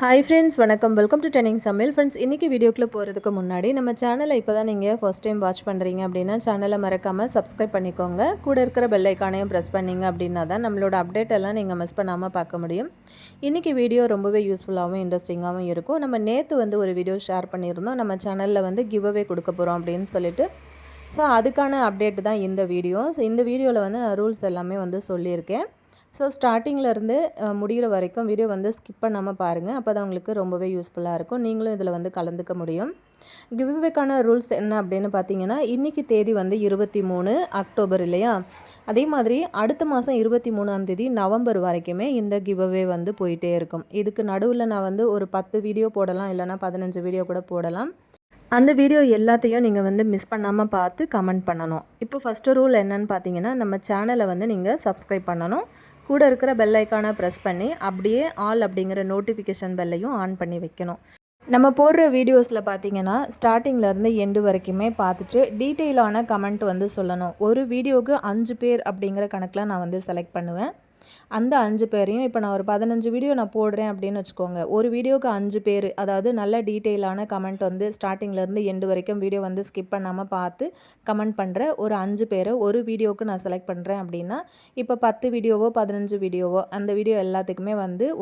Hi friends, வணக்கம். Welcome to trending சமையல். Friends, இன்றைக்கி வீடியோக்குள்ளே போகிறதுக்கு முன்னாடி நம்ம சேனலை இப்போ தான் நீங்கள் ஃபர்ஸ்ட் டைம் வாட்ச் பண்ணுறீங்க அப்படின்னா சேனலை மறக்காமல் சப்ஸ்கிரைப் பண்ணிக்கோங்க. கூட இருக்கிற பெல் ஐக்கானையும் ப்ரெஸ் பண்ணிங்க அப்படின்னா தான் நம்மளோட அப்டேட் எல்லாம் நீங்கள் மிஸ் பண்ணாமல் பார்க்க முடியும். இன்றைக்கி வீடியோ ரொம்பவே யூஸ்ஃபுல்லாகவும் இன்ட்ரெஸ்டிங்காகவும் இருக்கும். நம்ம நேற்று ஒரு வீடியோ ஷேர் பண்ணியிருந்தோம். நம்ம சேனலில் கிவ் அவே கொடுக்க போகிறோம் அப்படின்னு சொல்லிட்டு. ஸோ அதுக்கான அப்டேட் தான் இந்த வீடியோ. ஸோ இந்த வீடியோவில் நான் ரூல்ஸ் எல்லாமே சொல்லியிருக்கேன். ஸோ ஸ்டார்டிங்கிலேருந்து முடிகிற வரைக்கும் வீடியோ ஸ்கிப் பண்ணாமல் பாருங்கள். அப்போ தான் உங்களுக்கு ரொம்பவே யூஸ்ஃபுல்லாக இருக்கும். நீங்களும் இதில் கலந்துக்க முடியும். கிவ்அவேக்கான ரூல்ஸ் என்ன அப்படின்னு பார்த்தீங்கன்னா, இன்றைக்கி தேதி 23 அக்டோபர் இல்லையா? அதே மாதிரி அடுத்த மாதம் 23ஆம் தேதி நவம்பர் வரைக்குமே இந்த கிவ்அவே போயிட்டே இருக்கும். இதுக்கு நடுவில் நான் ஒரு 10 வீடியோ போடலாம், இல்லைனா 15 வீடியோ கூட போடலாம். அந்த வீடியோ எல்லாத்தையும் நீங்கள் மிஸ் பண்ணாமல் பார்த்து கமெண்ட் பண்ணணும். இப்போ ஃபஸ்ட்டு ரூல் என்னன்னு பார்த்தீங்கன்னா, நம்ம சேனலை நீங்கள் சப்ஸ்கிரைப் பண்ணணும். கூட இருக்கிற பெல் ஐக்கானை ப்ரெஸ் பண்ணி அப்படியே ஆல் அப்படிங்கிற நோட்டிஃபிகேஷன் பெல்லையும் ஆன் பண்ணி வைக்கணும். நம்ம போடுற வீடியோஸில் பார்த்தீங்கன்னா ஸ்டார்டிங்லேருந்து எண்டு வரைக்குமே பார்த்துட்டு டீட்டெயிலான கமெண்ட் சொல்லணும். ஒரு வீடியோவுக்கு 5 பேர் அப்படிங்கிற கணக்கில் நான் செலக்ட் பண்ணுவேன். அந்த 5 பேரையும் இப்போ நான் ஒரு 15 வீடியோ நான் போடுறேன் அப்படின்னு வச்சுக்கோங்க. ஒரு வீடியோவுக்கு 5 பேர், அதாவது நல்ல டீட்டெயிலான கமெண்ட் ஸ்டார்டிங்லேருந்து எண்டு வரைக்கும் வீடியோ ஸ்கிப் பண்ணாமல் பார்த்து கமெண்ட் பண்ணுற ஒரு 5 பேரை ஒரு வீடியோவுக்கு நான் செலக்ட் பண்ணுறேன் அப்படின்னா, இப்போ 10 வீடியோவோ 15 வீடியோவோ அந்த வீடியோ எல்லாத்துக்குமே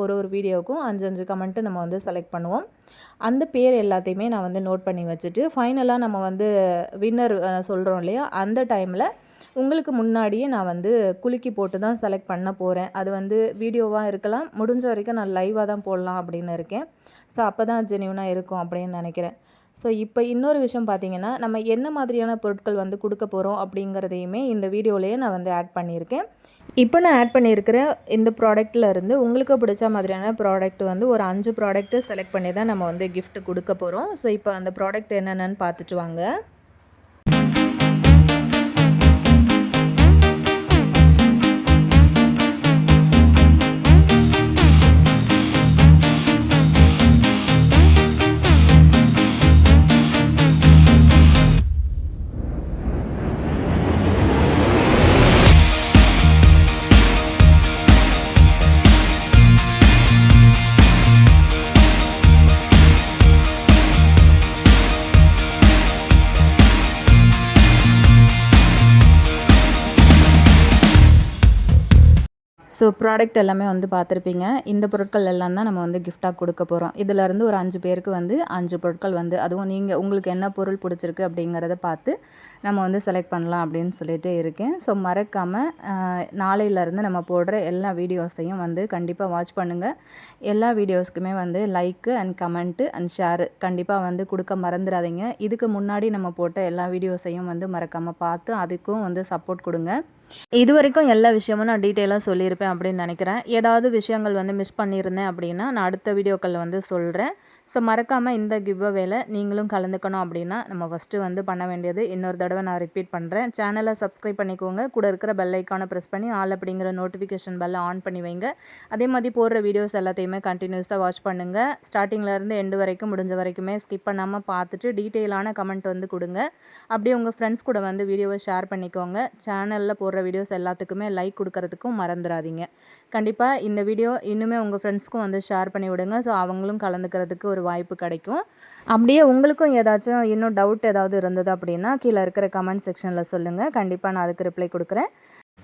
ஒரு வீடியோவுக்கும் 5 கமெண்ட்டு நம்ம செலக்ட் பண்ணுவோம். அந்த பேர் எல்லாத்தையுமே நான் நோட் பண்ணி வச்சுட்டு ஃபைனலாக நம்ம வின்னர் சொல்கிறோம் இல்லையா, அந்த டைமில் உங்களுக்கு முன்னாடியே நான் குலுக்கி போட்டு தான் செலக்ட் பண்ண போகிறேன். அது வீடியோவாக இருக்கலாம், முடிஞ்ச வரைக்கும் நான் லைவாக தான் போடலாம் அப்படின்னு இருக்கேன். ஸோ அப்போ தான் ஜென்யூனாக இருக்கும் அப்படின்னு நினைக்கிறேன். ஸோ இப்போ இன்னொரு விஷயம் பார்த்தீங்கன்னா, நம்ம என்ன மாதிரியான பொருட்கள் கொடுக்க போகிறோம் அப்படிங்கிறதையுமே இந்த வீடியோலேயே நான் ஆட் பண்ணியிருக்கேன். இப்போ நான் ஆட் பண்ணியிருக்கிற இந்த ப்ராடக்ட்டில் இருந்து உங்களுக்கு பிடிச்ச மாதிரியான ப்ராடக்ட் ஒரு 5 ப்ராடக்ட்டு செலக்ட் பண்ணி தான் நம்ம கிஃப்ட் கொடுக்க போகிறோம். ஸோ இப்போ அந்த ப்ராடக்ட் என்னென்னு பார்த்துட்டு வாங்க. ஸோ ப்ராடக்ட் எல்லாமே பார்த்துருப்பீங்க. இந்த பொருட்கள் எல்லாம் தான் நம்ம கிஃப்டாக கொடுக்க போகிறோம். இதிலேருந்து ஒரு 5 பேருக்கு 5 பொருட்கள் அதுவும் உங்களுக்கு என்ன பொருள் பிடிச்சிருக்கு அப்படிங்கிறத பார்த்து நம்ம செலக்ட் பண்ணலாம் அப்படின்னு சொல்லிட்டு இருக்கேன். ஸோ மறக்காமல் நாளையிலேருந்து நம்ம போடுற எல்லா வீடியோஸையும் கண்டிப்பாக வாட்ச் பண்ணுங்கள். எல்லா வீடியோஸ்க்குமே like and comment and share கண்டிப்பாக கொடுக்க மறந்துடாதீங்க. இதுக்கு முன்னாடி நம்ம போட்ட எல்லா வீடியோஸையும் மறக்காமல் பார்த்து அதுக்கும் சப்போர்ட் கொடுங்க. இது வரைக்கும் எல்லா விஷயமும் நான் டீட்டெயிலாக சொல்லியிருப்பேன் அப்படின்னு நினைக்கிறேன். ஏதாவது விஷயங்கள் மிஸ் பண்ணியிருந்தேன் அப்படின்னா நான் அடுத்த வீடியோக்களில் சொல்கிறேன். ஸோ மறக்காமல் இந்த கிவ் அவேல நீங்களும் கலந்துக்கணும் அப்படின்னா நம்ம ஃபஸ்ட்டு பண்ண வேண்டியது, இன்னொரு தடவை நான் ரிப்பீட் பண்ணுறேன், சேனலை சப்ஸ்கிரைப் பண்ணிக்கோங்க. கூட இருக்கிற பெல் ஐக்கானை ப்ரெஸ் பண்ணி ஆல் அப்படிங்கிற நோட்டிஃபிகேஷன் பெல்லை ஆன் பண்ணி வைங்க. அதே மாதிரி போடுற வீடியோஸ் எல்லாத்தையுமே கண்டினியூஸாக வாட்ச் பண்ணுங்கள். ஸ்டார்டிங்லேருந்து எண்டு வரைக்கும் முடிஞ்ச வரைக்குமே ஸ்கிப் பண்ணாமல் பார்த்துட்டு டீட்டெயிலான கமெண்ட் கொடுங்க. அப்படியே உங்கள் ஃப்ரெண்ட்ஸ் கூட வீடியோவை ஷேர் பண்ணிக்கோங்க. சேனலில் போடுற வீடியோஸ் எல்லாத்துக்குமே லைக் கொடுக்கறதுக்கும் மறந்துடாதீங்க. கண்டிப்பாக இந்த வீடியோ இன்னுமே உங்கள் ஃப்ரெண்ட்ஸ்க்கும் ஷேர் பண்ணி விடுங்க. ஸோ அவங்களும் கலந்துக்கிறதுக்கு ஒரு வாய்ப்பு கிடைக்கும். அப்படியே உங்களுக்கும் ஏதாச்சும் இன்னும் டவுட் ஏதாவது இருந்தது அப்படின்னா கீழே இருக்கிற கமெண்ட் செக்ஷனில் சொல்லுங்கள். கண்டிப்பாக நான் அதுக்கு ரிப்ளை கொடுக்குறேன்.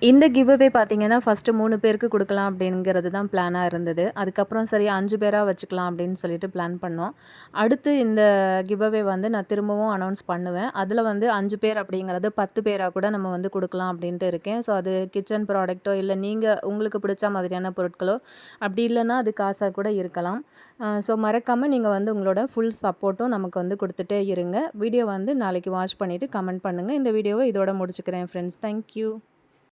இந்த கிவ் அவே பார்த்தீங்கன்னா ஃபஸ்ட்டு 3 பேருக்கு கொடுக்கலாம் அப்படிங்கிறது தான் பிளானாக இருந்தது. அதுக்கப்புறம் சரி 5 பேராக வச்சுக்கலாம் அப்படின்னு சொல்லிட்டு பிளான் பண்ணோம். அடுத்து இந்த கிவ் அவே நான் திரும்பவும் அனௌன்ஸ் பண்ணுவேன். அதில் 5 பேர் அப்படிங்கிறது 10 பேராக கூட நம்ம கொடுக்கலாம் அப்படின்ட்டு இருக்கேன். ஸோ அது கிச்சன் ப்ராடக்ட்டோ இல்லை நீங்கள் உங்களுக்கு பிடிச்ச மாதிரியான பொருட்களோ, அப்படி இல்லைன்னா அது காசாக கூட இருக்கலாம். ஸோ மறக்காமல் நீங்கள் உங்களோட ஃபுல் சப்போர்ட்டும் நமக்கு கொடுத்துட்டே இருங்க. வீடியோ நாளைக்கு வாட்ச் பண்ணிவிட்டு கமெண்ட் பண்ணுங்கள். இந்த வீடியோவை இதோட முடிச்சுக்கிறேன் ஃப்ரெண்ட்ஸ். தேங்க்யூ.